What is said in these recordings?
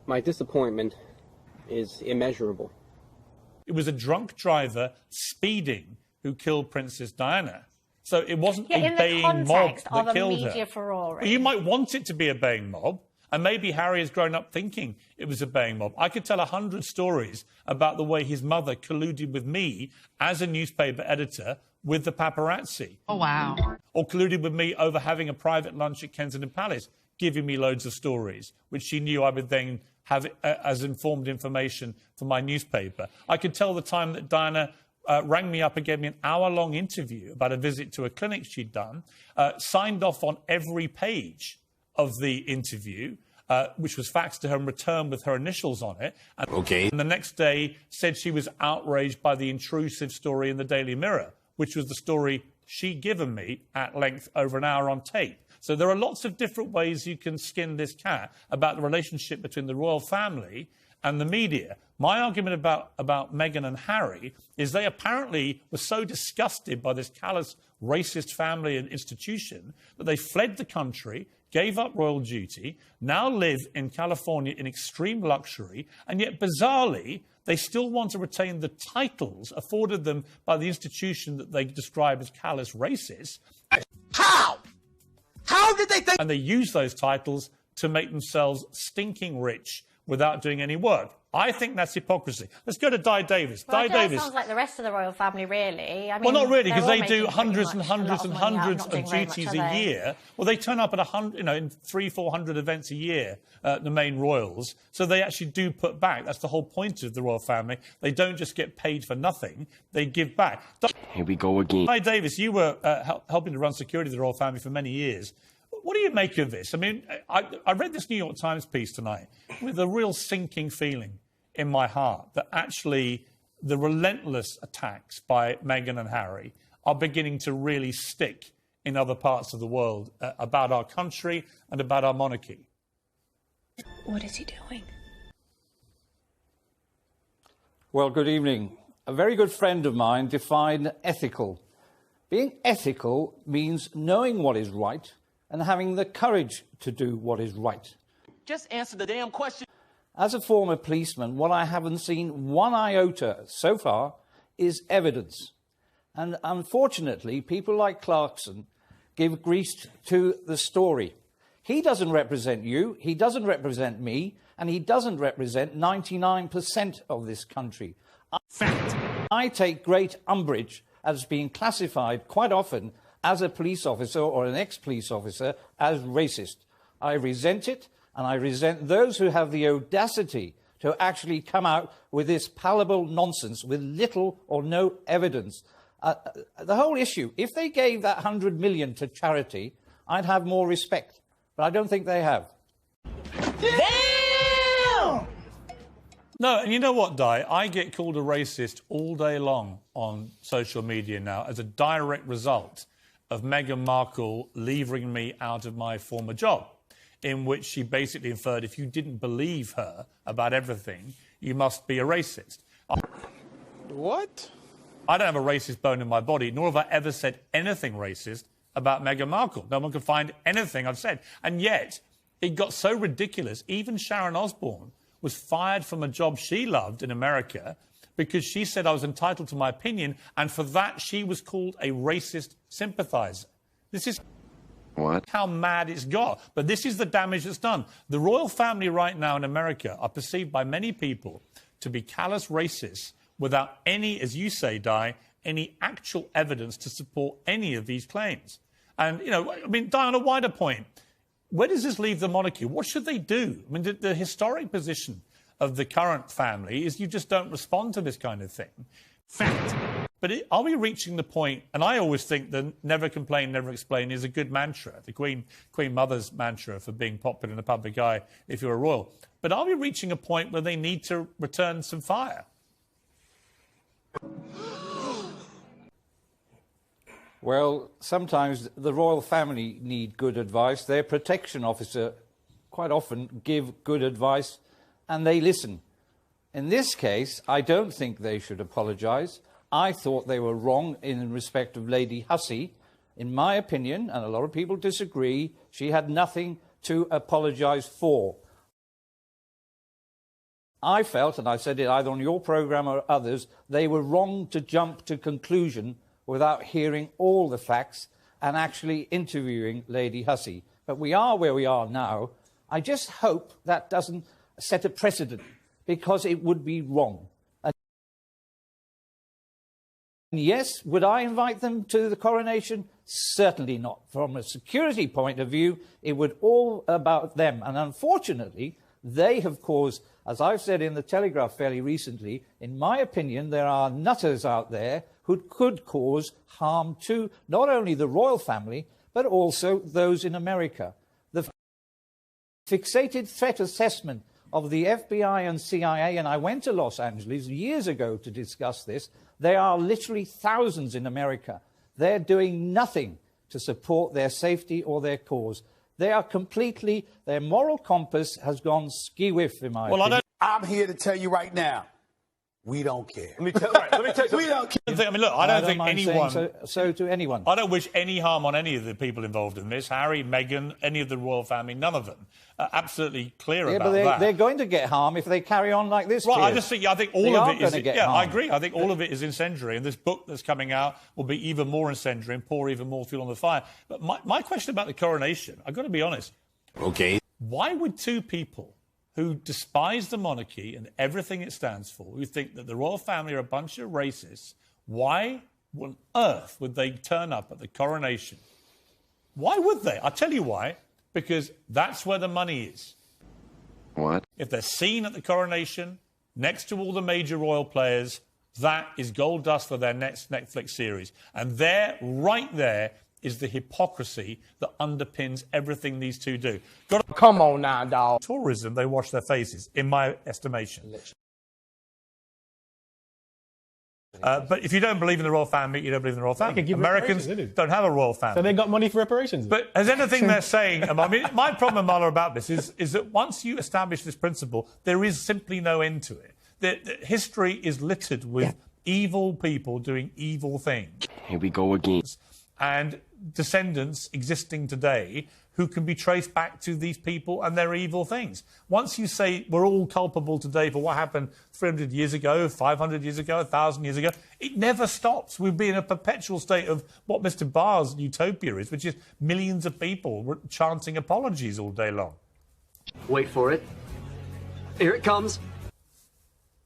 My disappointment is immeasurable. It was a drunk driver speeding who killed Princess Diana. So it wasn't a baying mob that killed her. Furore. Well, you might want it to be a baying mob, and maybe Harry has grown up thinking it was a baying mob. I could tell 100 stories about the way his mother colluded with me as a newspaper editor with the paparazzi. Oh, wow. Or colluded with me over having a private lunch at Kensington Palace, giving me loads of stories, which she knew I would then have as informed information for my newspaper. I could tell the time that Diana rang me up and gave me an hour-long interview about a visit to a clinic she'd done, signed off on every page of the interview, which was faxed to her and returned with her initials on it. And the next day said she was outraged by the intrusive story in the Daily Mirror, which was the story she'd given me at length over an hour on tape. So there are lots of different ways you can skin this cat about the relationship between the royal family and the media. My argument about Meghan and Harry is they apparently were so disgusted by this callous, racist family and institution that they fled the country, gave up royal duty, now live in California in extreme luxury, and yet, bizarrely, they still want to retain the titles afforded them by the institution that they describe as callous racist. How? How did they think? And they use those titles to make themselves stinking rich without doing any work. I think that's hypocrisy. Let's go to Di Davis. Well, Di Davis sounds like the rest of the royal family, really. I mean, well, not really, because they do making hundreds and pretty much hundreds a and lot of money hundreds out, not of doing very duties much, a are they? year. Well, they turn up at 100, in 300-400 events a year, the main royals. So they actually do put back. That's the whole point of the royal family. They don't just get paid for nothing. They give back. Here we go again. Di Davis, you were helping to run security of the royal family for many years. What do you make of this? I mean, I read this New York Times piece tonight with a real sinking feeling in my heart that actually the relentless attacks by Meghan and Harry are beginning to really stick in other parts of the world about our country and about our monarchy. What is he doing? Well, good evening. A very good friend of mine defined ethical. Being ethical means knowing what is right and having the courage to do what is right. Just answer the damn question. As a former policeman, what I haven't seen one iota so far is evidence. And unfortunately, people like Clarkson give grease to the story. He doesn't represent you, he doesn't represent me, and he doesn't represent 99% of this country. Fact. I take great umbrage as being classified quite often as a police officer or an ex-police officer as racist. I resent it, and I resent those who have the audacity to actually come out with this palatable nonsense with little or no evidence. The whole issue, if they gave that 100 million to charity, I'd have more respect. But I don't think they have. Damn! No, and you know what, Di? I get called a racist all day long on social media now as a direct result of Meghan Markle leaving me out of my former job, in which she basically inferred if you didn't believe her about everything, you must be a racist. What? I don't have a racist bone in my body, nor have I ever said anything racist about Meghan Markle. No one can find anything I've said. And yet, it got so ridiculous, even Sharon Osbourne was fired from a job she loved in America because she said I was entitled to my opinion, and for that she was called a racist sympathiser. This is how mad it's got. But this is the damage that's done. The royal family right now in America are perceived by many people to be callous racists without any, as you say, Di, any actual evidence to support any of these claims. And, you know, I mean, Di, on a wider point, where does this leave the monarchy? What should they do? I mean, the historic position of the current family is you just don't respond to this kind of thing. Fact. But are we reaching the point, and I always think that never complain, never explain is a good mantra, the Queen Mother's mantra for being popular in the public eye if you're a royal. But are we reaching a point where they need to return some fire? Well, sometimes the royal family need good advice. Their protection officer quite often give good advice, and they listen. In this case, I don't think they should apologise. I thought they were wrong in respect of Lady Hussey. In my opinion, and a lot of people disagree, she had nothing to apologise for. I felt, and I said it either on your programme or others, they were wrong to jump to conclusion without hearing all the facts and actually interviewing Lady Hussey. But we are where we are now. I just hope that doesn't set a precedent, because it would be wrong. And yes, would I invite them to the coronation? Certainly not. From a security point of view, it would all about them. And unfortunately, they have caused, as I've said in the Telegraph fairly recently, in my opinion, there are nutters out there who could cause harm to not only the royal family, but also those in America. The fixated threat assessment of the FBI and CIA, and I went to Los Angeles years ago to discuss this, there are literally thousands in America. They're doing nothing to support their safety or their cause. They are completely, their moral compass has gone skew-whiff, in my opinion. I'm here to tell you right now, we don't care. Let me tell you. We don't care. I mean, look, I don't think anyone... So to anyone. I don't wish any harm on any of the people involved in this. Harry, Meghan, any of the royal family, none of them. Absolutely clear about that. They're going to get harm if they carry on like this. Right, Piers. I think all of it is... Yeah, I agree. I think all of it is incendiary, and this book that's coming out will be even more incendiary and pour even more fuel on the fire. But my question about the coronation, I've got to be honest. Okay. Why would two people who despise the monarchy and everything it stands for, who think that the royal family are a bunch of racists, why on earth would they turn up at the coronation? Why would they? I'll tell you why. Because that's where the money is. What? If they're seen at the coronation, next to all the major royal players, that is gold dust for their next Netflix series. And there, right there, is the hypocrisy that underpins everything these two do. Come on now, dog. Tourism, they wash their faces, in my estimation. But if you don't believe in the royal family, you don't believe in the royal family. Americans don't have a royal family. So they got money for reparations. But as anything they're saying, I mean, my problem, Marla, about this is that once you establish this principle, there is simply no end to it. The history is littered with evil people doing evil things. Here we go again. And descendants existing today who can be traced back to these people and their evil things. Once you say we're all culpable today for what happened 300 years ago, 500 years ago, 1,000 years ago, it never stops. We'd be in a perpetual state of what Mr. Barr's utopia is, which is millions of people chanting apologies all day long. Wait for it. Here it comes.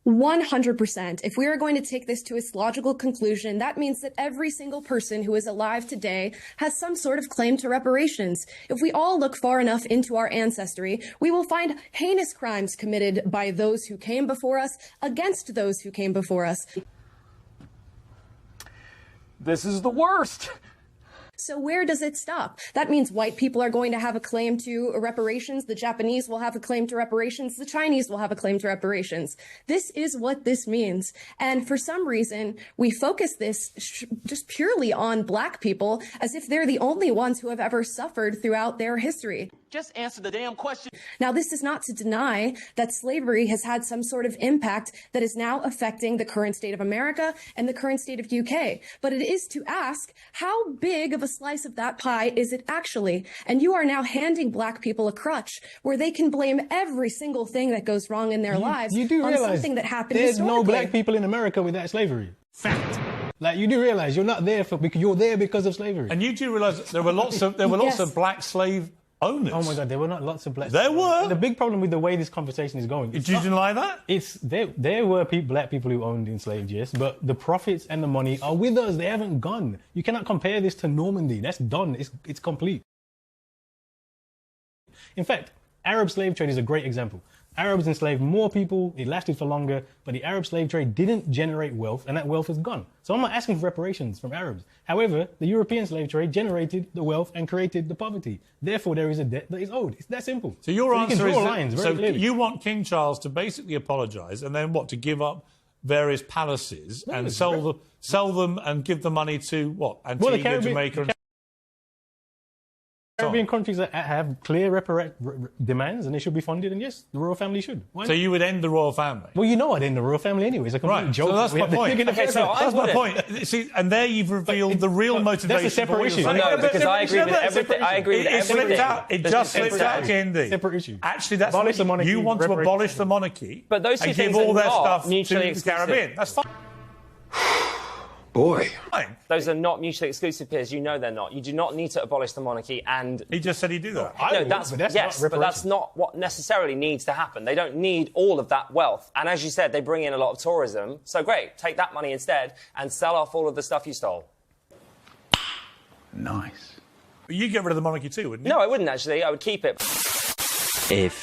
100%. If we are going to take this to its logical conclusion, that means that every single person who is alive today has some sort of claim to reparations. If we all look far enough into our ancestry, we will find heinous crimes committed by those who came before us against those who came before us. This is the worst. So where does it stop? That means white people are going to have a claim to reparations. The Japanese will have a claim to reparations. The Chinese will have a claim to reparations. This is what this means. And for some reason, we focus this just purely on black people as if they're the only ones who have ever suffered throughout their history. Just answer the damn question. Now, this is not to deny that slavery has had some sort of impact that is now affecting the current state of America and the current state of UK. But it is to ask, how big of a slice of that pie is it actually? And you are now handing black people a crutch where they can blame every single thing that goes wrong in their lives on something that happened there's historically. No black people in America without slavery. Fact. Like, you do realise you're not there because you're there because of slavery. And you do realise that there were lots of black slave owners. Oh my God, there were not lots of black. There were. The big problem with the way this conversation is going. Did you deny that? There were black people who owned enslaved, yes, but the profits and the money are with us. They haven't gone. You cannot compare this to Normandy. That's done. It's complete. In fact, Arab slave trade is a great example. Arabs enslaved more people, it lasted for longer, but the Arab slave trade didn't generate wealth, and that wealth is gone. So I'm not asking for reparations from Arabs. However, the European slave trade generated the wealth and created the poverty. Therefore, there is a debt that is owed. It's that simple. So your answer is lines very clearly. You want King Charles to basically apologise, and then what, to give up various palaces and sell them and give the money to what? Antigua, Jamaica. Caribbean countries that have clear demands and they should be funded, and yes, the royal family should. Why So not? you would end the royal family? Well, you know I'd end the royal family anyway. It's a complete Right, joke. so that's We my have to point. dig in the Okay, first so place. that's my point. See, and there you've revealed the real motivation. That's a separate for what you're issue. saying. No, because I agree with everything. I agree with It slipped everything. out. It just slipped out, Kendi. Separate issue. Actually, that's Abolish the what monarchy, you want to reparations. abolish the monarchy, But those two and give things all are their not stuff to mutually the exclusive. Caribbean. That's fine. Boy. Those are not mutually exclusive, Piers. You know they're not. You do not need to abolish the monarchy and... He just said he'd do that. I No, would, that's, but that's yes, not but that's not what necessarily needs to happen. They don't need all of that wealth. And as you said, they bring in a lot of tourism. So great, take that money instead and sell off all of the stuff you stole. Nice. But you get rid of the monarchy too, wouldn't you? No, I wouldn't actually. I would keep it. If